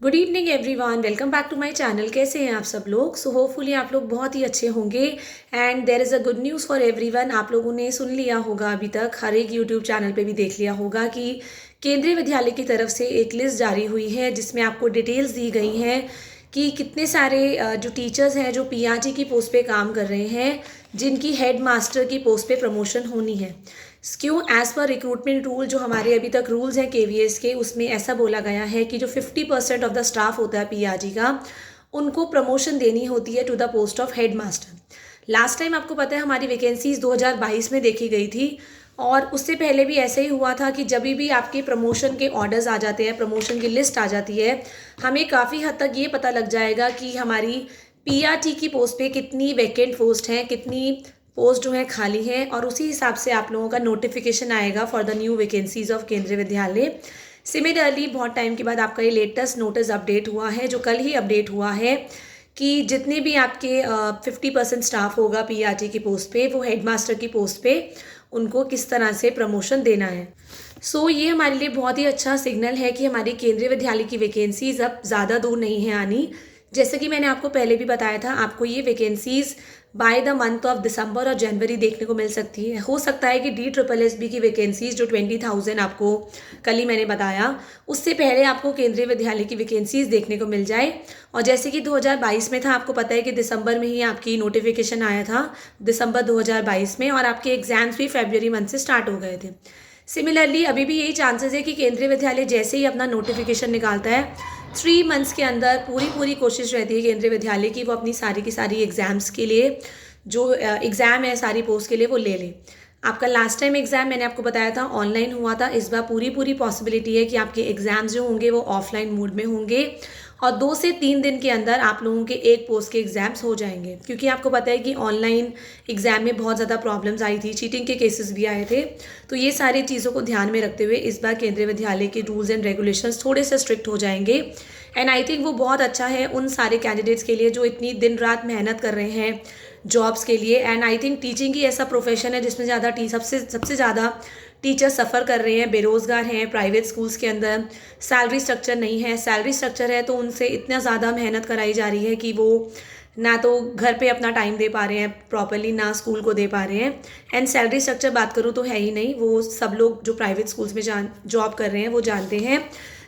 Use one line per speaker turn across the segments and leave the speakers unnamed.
Good evening everyone, welcome back to my channel. कैसे हैं आप सब लोग? सो होपफुली आप लोग बहुत ही अच्छे होंगे and there is a good news for everyone. आप लोगों ने सुन लिया होगा, अभी तक हर एक यूट्यूब चैनल पे भी देख लिया होगा कि केंद्रीय विद्यालय की तरफ से एक लिस्ट जारी हुई है जिसमें आपको डिटेल्स दी गई हैं कि कितने सारे जो टीचर्स हैं जो पीआरटी की पोस्ट पे काम कर रहे हैं, जिनकी हेड मास्टर की पोस्ट पे प्रमोशन होनी है। क्यों? एज़ पर रिक्रूटमेंट रूल जो हमारे अभी तक रूल्स हैं केवीएस के, उसमें ऐसा बोला गया है कि जो 50% ऑफ द स्टाफ होता है पीआरटी का, उनको प्रमोशन देनी होती है to the post of head master. Last time आपको पता है हमारी वैकेंसीज 2022 में देखी गई थी, और उससे पहले भी ऐसे ही हुआ था कि जब भी आपके प्रमोशन के ऑर्डर्स आ जाते हैं, प्रमोशन की लिस्ट आ जाती है, हमें काफ़ी हद तक ये पता लग जाएगा कि हमारी पीआरटी की पोस्ट पे कितनी वैकेंट पोस्ट हैं, कितनी पोस्ट जो है खाली है, और उसी हिसाब से आप लोगों का नोटिफिकेशन आएगा for the new vacancies of केंद्रीय विद्यालय। सिमिलरली बहुत टाइम के बाद आपका ये लेटेस्ट नोटिस अपडेट हुआ है, जो कल ही अपडेट हुआ है, कि जितने भी आपके 50% स्टाफ होगा पीआरटी की पोस्ट पे, वो हेडमास्टर की पोस्ट पे उनको किस तरह से प्रमोशन देना है। ये हमारे लिए बहुत ही अच्छा सिग्नल है कि हमारी केंद्रीय विद्यालय की वैकेंसीज अब ज़्यादा दूर नहीं है आनी। जैसे कि मैंने आपको पहले भी बताया था, आपको ये vacancies by the month of December और जनवरी देखने को मिल सकती है। हो सकता है कि DSSB की वैकेंसीज जो 20,000 आपको कल ही मैंने बताया, उससे पहले आपको केंद्रीय विद्यालय की वैकेंसीज देखने को मिल जाए। और जैसे कि 2022 में था, आपको पता है कि दिसंबर में ही आपकी नोटिफिकेशन आया था, दिसंबर 2022 में, और आपके एग्जाम्स भी फरवरी मंथ से स्टार्ट हो गए थे। सिमिलरली अभी भी यही चांसेस है कि केंद्रीय विद्यालय जैसे ही अपना नोटिफिकेशन निकालता है, 3 मंथ्स के अंदर पूरी कोशिश रहती है केंद्रीय विद्यालय की वो अपनी सारी की सारी एग्ज़ाम्स के लिए, जो एग्ज़ाम है सारी पोस्ट के लिए, वो ले ले। आपका लास्ट टाइम एग्ज़ाम मैंने आपको बताया था ऑनलाइन हुआ था, इस बार पूरी पॉसिबिलिटी है कि आपके एग्ज़ाम्स जो होंगे वो ऑफलाइन मोड में होंगे, और 2 से 3 दिन के अंदर आप लोगों के एक पोस्ट के एग्ज़ाम्स हो जाएंगे। क्योंकि आपको पता है कि ऑनलाइन एग्ज़ाम में बहुत ज़्यादा प्रॉब्लम्स आई थी, चीटिंग के केसेस भी आए थे। तो ये सारी चीज़ों को ध्यान में रखते हुए इस बार केंद्रीय विद्यालय के रूल्स एंड रेगुलेशंस थोड़े से स्ट्रिक्ट हो जाएंगे। एंड आई थिंक वो बहुत अच्छा है उन सारे कैंडिडेट्स के लिए जो इतनी दिन रात मेहनत कर रहे हैं जॉब्स के लिए। एंड आई थिंक टीचिंग ही ऐसा प्रोफेशन है जिसमें सबसे ज़्यादा टीचर सफ़र कर रहे हैं, बेरोज़गार हैं प्राइवेट स्कूल्स के अंदर। सैलरी स्ट्रक्चर नहीं है, सैलरी स्ट्रक्चर है तो उनसे इतना ज़्यादा मेहनत कराई जा रही है कि वो ना तो घर पे अपना टाइम दे पा रहे हैं प्रॉपरली, ना स्कूल को दे पा रहे हैं। एंड सैलरी स्ट्रक्चर बात करूँ तो है ही नहीं, वो सब लोग जो प्राइवेट स्कूल्स में जॉब कर रहे हैं वो जानते हैं।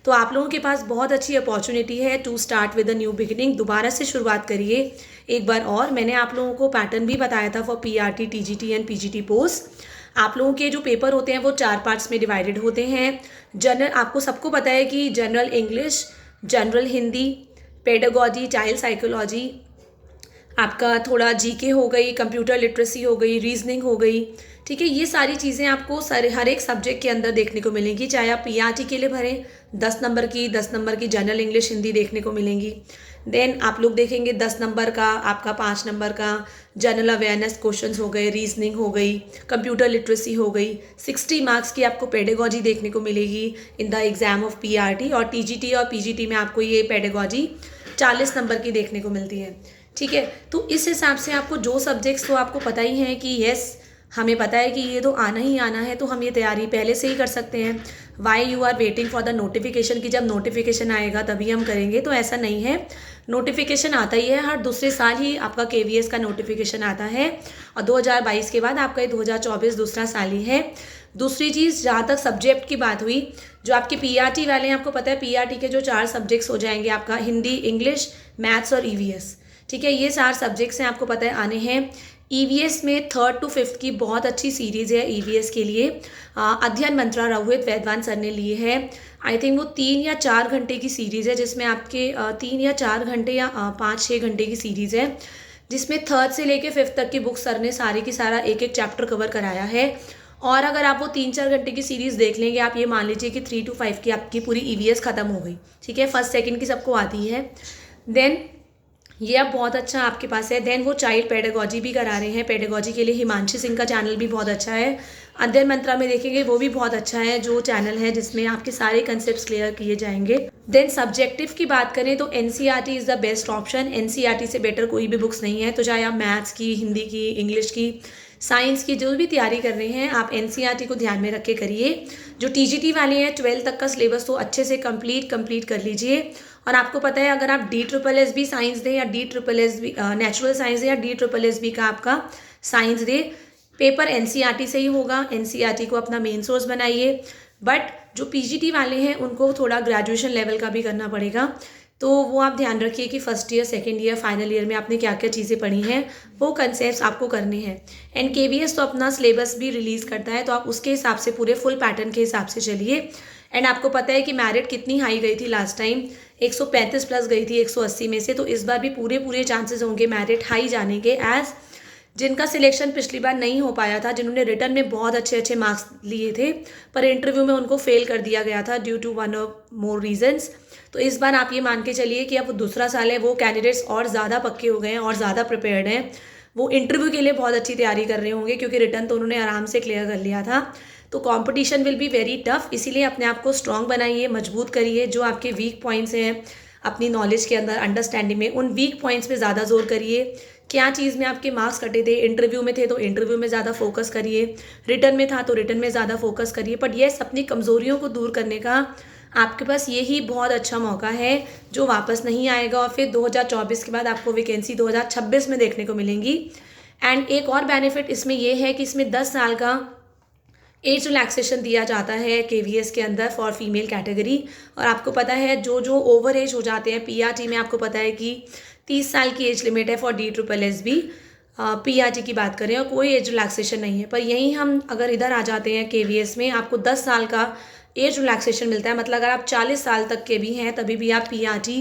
तो आप लोगों के पास बहुत अच्छी अपॉर्चुनिटी है to start with a new beginning. दोबारा से शुरुआत करिए एक बार और। मैंने आप लोगों को पैटर्न भी बताया था for PRT, TGT and PGT post. आप लोगों के जो पेपर होते हैं वो 4 पार्ट्स में डिवाइडेड होते हैं। जनरल, आपको सबको पता है कि general English, general Hindi, pedagogy, child psychology, आपका थोड़ा जीके हो गई, कंप्यूटर लिटरेसी हो गई, रीजनिंग हो गई। ठीक है, ये सारी चीज़ें आपको हर एक सब्जेक्ट के अंदर देखने को मिलेंगी। चाहे आप पीआरटी के लिए भरें, 10 नंबर की जनरल इंग्लिश हिंदी देखने को मिलेंगी। देन आप लोग देखेंगे 10 नंबर का, आपका 5 नंबर का जनरल अवेयरनेस क्वेश्चंस हो गए, रीजनिंग हो गई, कंप्यूटर लिटरेसी हो गई। 60 मार्क्स की आपको पेडागोजी देखने को मिलेगी in the exam of PRT, और टीजीटी और पीजीटी में आपको ये पेडागोजी 40 नंबर की देखने को मिलती है। ठीक है, तो इस हिसाब से आपको जो सब्जेक्ट्स तो आपको पता ही है कि यस, हमें पता है कि ये तो आना ही आना है, तो हम ये तैयारी पहले से ही कर सकते हैं। Why you are waiting for the notification, कि जब नोटिफिकेशन आएगा तभी हम करेंगे, तो ऐसा नहीं है। नोटिफिकेशन आता ही है, हर दूसरे साल ही आपका केवीएस का नोटिफिकेशन आता है, और 2022 के बाद आपका ये 2024 दूसरा साल ही है। दूसरी चीज़, जहाँ तक सब्जेक्ट की बात हुई, जो आपके पीआरटी वाले हैं, आपको पता है पीआरटी के जो 4 सब्जेक्ट्स हो जाएंगे, आपका हिंदी, इंग्लिश, मैथ्स और ईवीएस। ठीक है, ये 4 सब्जेक्ट्स हैं, आपको पता है आने हैं। ईवीएस में 3rd to 5th की बहुत अच्छी सीरीज़ है ईवीएस के लिए, अध्ययन मंत्रा रोहित वैद्वान सर ने लिए है। आई थिंक वो 3 या 4 घंटे की सीरीज़ है, जिसमें आपके 3 या 4 घंटे या 5-6 घंटे की सीरीज़ है, जिसमें 3rd से लेके 5th तक की बुक सर ने सारी की सारा एक एक चैप्टर कवर कराया है। और अगर आप वो 3-4 घंटे की सीरीज़ देख लेंगे, आप ये मान लीजिए कि 3 to 5 की आपकी पूरी ईवीएस ख़त्म हो गई। ठीक है, फर्स्ट सेकंड की सबको आती है। देन ये अब बहुत अच्छा आपके पास है। देन वो चाइल्ड पेडागोजी भी करा रहे हैं, पेडागोजी के लिए हिमांशी सिंह का चैनल भी बहुत अच्छा है। अध्ययन मंत्रा में देखेंगे वो भी बहुत अच्छा है, जो चैनल है जिसमें आपके सारे कंसेप्ट्स क्लियर किए जाएंगे। देन सब्जेक्टिव की बात करें तो NCERT is the best option. NCERT से बेटर कोई भी बुक्स नहीं है, तो चाहे आप मैथ्स की, हिंदी की, इंग्लिश की, साइंस की जो भी तैयारी कर रहे हैं आप एनसीईआरटी को ध्यान में रख के करिए। जो टीजीटी वाले हैं 12 तक का सिलेबस तो अच्छे से कंप्लीट कर लीजिए। और आपको पता है अगर आप DSSS भी साइंस दें या DSSS भी नेचुरल साइंस दें या DSSS का आपका साइंस दे, पेपर एनसीईआरटी से ही होगा। एनसीईआरटी को अपना मेन सोर्स बनाइए। बट जो पीजीटी वाले हैं उनको थोड़ा ग्रेजुएशन लेवल का भी करना पड़ेगा, तो वो आप ध्यान रखिए कि first year, second year, final year में आपने क्या क्या चीज़ें पढ़ी हैं, वो कंसेप्ट आपको करने हैं। एंड केवीएस तो अपना सिलेबस भी रिलीज़ करता है, तो आप उसके हिसाब से पूरे फुल पैटर्न के हिसाब से चलिए। एंड आपको पता है कि मेरिट कितनी हाई गई थी लास्ट टाइम, 135 प्लस गई थी 180 में से, तो इस बार भी पूरे चांसेस होंगे मेरिट हाई जाने के। एज जिनका सिलेक्शन पिछली बार नहीं हो पाया था, जिन्होंने रिटर्न में बहुत अच्छे मार्क्स लिए थे पर इंटरव्यू में उनको फेल कर दिया गया था ड्यू टू वन और मोर रीजंस, तो इस बार आप ये मान के चलिए कि अब दूसरा साल है, वो कैंडिडेट्स और ज़्यादा पक्के हो गए हैं और ज़्यादा प्रिपेयर्ड हैं। वो इंटरव्यू के लिए बहुत अच्छी तैयारी कर रहे होंगे क्योंकि रिटर्न तो उन्होंने आराम से क्लियर कर लिया था। तो competition will be very tough, इसीलिए अपने आप को स्ट्रॉन्ग बनाइए, मजबूत करिए। जो आपके वीक पॉइंट्स हैं अपनी नॉलेज के अंदर, अंडरस्टैंडिंग में, उन वीक पॉइंट्स पे ज़्यादा जोर करिए। क्या चीज़ में आपके मार्क्स कटे थे, इंटरव्यू में थे तो इंटरव्यू में ज़्यादा फोकस करिए, रिटर्न में था तो रिटर्न में ज़्यादा फोकस करिए। बट येस, अपनी कमज़ोरियों को दूर करने का आपके पास यही बहुत अच्छा मौका है जो वापस नहीं आएगा, और फिर 2024 के बाद आपको वैकेंसी 2026 में देखने को मिलेंगी। एंड एक और बेनिफिट इसमें यह है कि इसमें 10 साल का एज रिलैक्सेशन दिया जाता है केवीएस के अंदर फॉर फीमेल कैटेगरी। और आपको पता है जो जो ओवर एज हो जाते हैं पीआरटी में, आपको पता है कि 30 साल की एज लिमिट है फॉर DSSS भी, पीआरटी की बात करें, और कोई एज रिलैक्सेशन नहीं है। पर यहीं हम अगर इधर आ जाते हैं केवीएस में, आपको 10 साल का एज रिलैक्सेशन मिलता है। मतलब अगर आप 40 साल तक के भी हैं तभी भी आप पीआरटी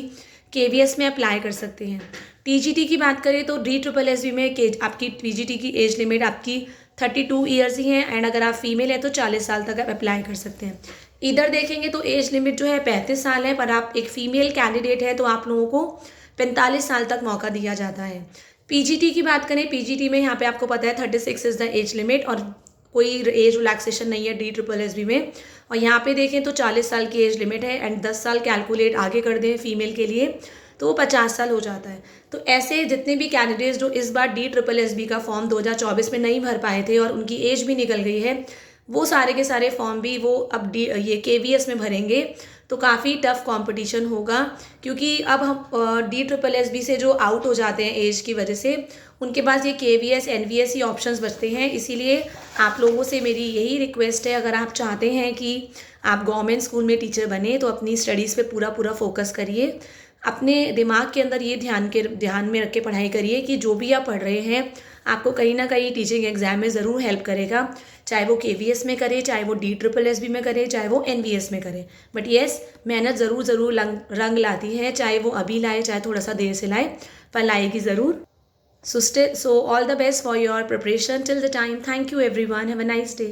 केवीएस में अप्लाई कर सकते हैं। टीजीटी की बात करें तो DSSS में आपकी टीजीटी की एज लिमिट आपकी 32 ईयर्स ही हैं, एंड अगर आप फीमेल है तो 40 साल तक आप अप्लाई कर सकते हैं। इधर देखेंगे तो एज लिमिट जो है 35 साल है, पर आप एक फीमेल कैंडिडेट है तो आप लोगों को 45 साल तक मौका दिया जाता है। पीजीटी की बात करें, पीजीटी में यहाँ पे आपको पता है 36 इज़ द एज लिमिट, और कोई एज रिलैक्सेशन नहीं है DSSS में। और यहाँ पे देखें तो 40 साल की एज लिमिट है, एंड 10 साल कैलकुलेट आगे कर दें फीमेल के लिए तो वो 50 साल हो जाता है। तो ऐसे जितने भी कैंडिडेट्स जो इस बार DSSS का फॉर्म 2024 में नहीं भर पाए थे और उनकी एज भी निकल गई है, वो सारे के सारे फॉर्म भी वो अब ये केवीएस में भरेंगे। तो काफ़ी टफ कंपटीशन होगा, क्योंकि अब हम DSSS से जो आउट हो जाते हैं एज की वजह से, उनके पास ये केवीएस एनवीएस ही ऑप्शंस बचते हैं। इसीलिए आप लोगों से मेरी यही रिक्वेस्ट है, अगर आप चाहते हैं कि आप गवर्नमेंट स्कूल में टीचर बने तो अपनी स्टडीज़ पे पूरा फोकस करिए। अपने दिमाग के अंदर ये ध्यान में रख के पढ़ाई करिए कि जो भी आप पढ़ रहे हैं आपको कहीं ना कहीं टीचिंग एग्जाम में ज़रूर हेल्प करेगा, चाहे वो केवीएस में करे, चाहे वो DSSS में करे, चाहे वो एनवीएस में करे। बट येस, मेहनत ज़रूर रंग लाती है, चाहे वो अभी लाए चाहे थोड़ा सा देर से लाए, पर लाएगी ज़रूर। So all the best for your preparation till the time. Thank you everyone. Have a nice day.